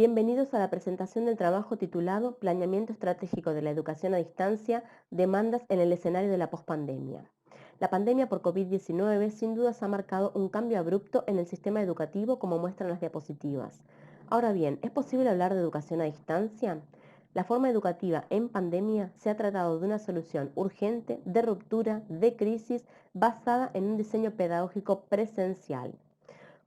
Bienvenidos a la presentación del trabajo titulado Planeamiento estratégico de la educación a distancia, demandas en el escenario de la pospandemia. La pandemia por COVID-19 sin dudas ha marcado un cambio abrupto en el sistema educativo como muestran las diapositivas. Ahora bien, ¿es posible hablar de educación a distancia? La forma educativa en pandemia se ha tratado de una solución urgente, de ruptura, de crisis, basada en un diseño pedagógico presencial.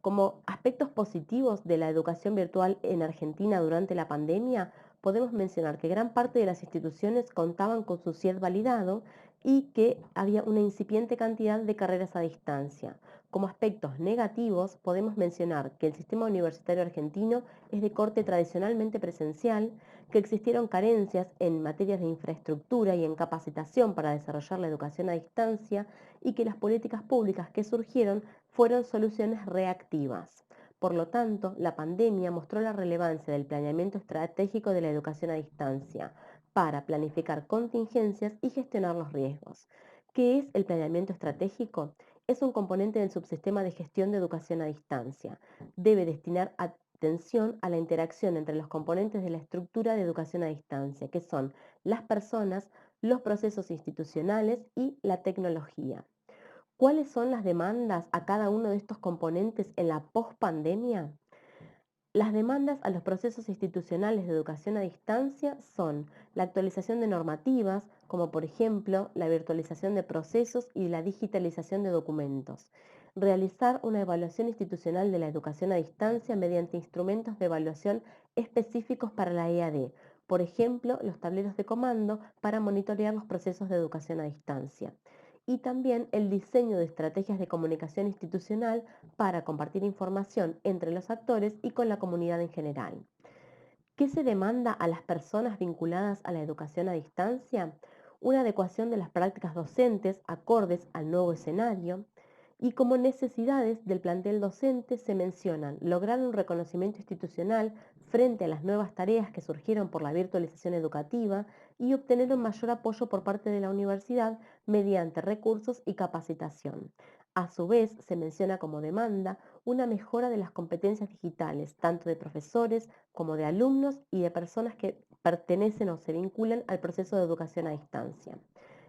Como aspectos positivos de la educación virtual en Argentina durante la pandemia, podemos mencionar que gran parte de las instituciones contaban con su CIED validado y que había una incipiente cantidad de carreras a distancia. Como aspectos negativos, podemos mencionar que el sistema universitario argentino es de corte tradicionalmente presencial, que existieron carencias en materias de infraestructura y en capacitación para desarrollar la educación a distancia y que las políticas públicas que surgieron fueron soluciones reactivas. Por lo tanto, la pandemia mostró la relevancia del planeamiento estratégico de la educación a distancia para planificar contingencias y gestionar los riesgos. ¿Qué es el planeamiento estratégico? Es un componente del subsistema de gestión de educación a distancia. Debe destinar atención a la interacción entre los componentes de la estructura de educación a distancia, que son las personas, los procesos institucionales y la tecnología. ¿Cuáles son las demandas a cada uno de estos componentes en la pospandemia? Las demandas a los procesos institucionales de educación a distancia son la actualización de normativas, como por ejemplo la virtualización de procesos y la digitalización de documentos. Realizar una evaluación institucional de la educación a distancia mediante instrumentos de evaluación específicos para la EAD, por ejemplo, los tableros de comando para monitorear los procesos de educación a distancia. Y también el diseño de estrategias de comunicación institucional para compartir información entre los actores y con la comunidad en general. ¿Qué se demanda a las personas vinculadas a la educación a distancia? Una adecuación de las prácticas docentes acordes al nuevo escenario. Y como necesidades del plantel docente se mencionan lograr un reconocimiento institucional frente a las nuevas tareas que surgieron por la virtualización educativa y obtener un mayor apoyo por parte de la universidad mediante recursos y capacitación. A su vez, se menciona como demanda una mejora de las competencias digitales, tanto de profesores como de alumnos y de personas que pertenecen o se vinculan al proceso de educación a distancia.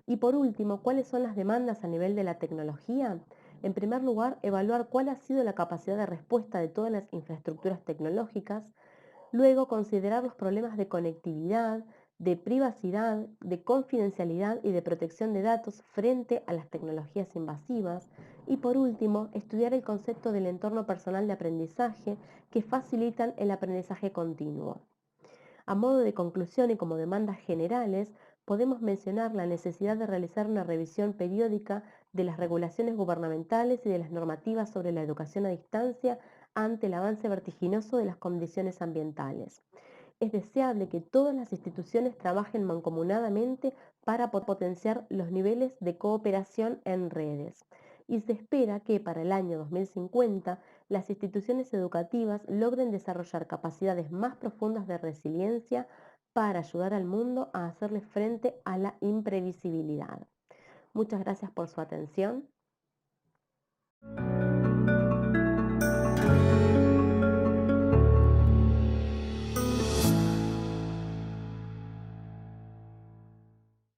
Y por último, ¿cuáles son las demandas a nivel de la tecnología? En primer lugar, evaluar cuál ha sido la capacidad de respuesta de todas las infraestructuras tecnológicas. Luego, considerar los problemas de conectividad, de privacidad, de confidencialidad y de protección de datos frente a las tecnologías invasivas. Y por último, estudiar el concepto del entorno personal de aprendizaje que facilitan el aprendizaje continuo. A modo de conclusión y como demandas generales, podemos mencionar la necesidad de realizar una revisión periódica de las regulaciones gubernamentales y de las normativas sobre la educación a distancia ante el avance vertiginoso de las condiciones ambientales. Es deseable que todas las instituciones trabajen mancomunadamente para potenciar los niveles de cooperación en redes. Y se espera que para el año 2050 las instituciones educativas logren desarrollar capacidades más profundas de resiliencia para ayudar al mundo a hacerle frente a la imprevisibilidad. Muchas gracias por su atención.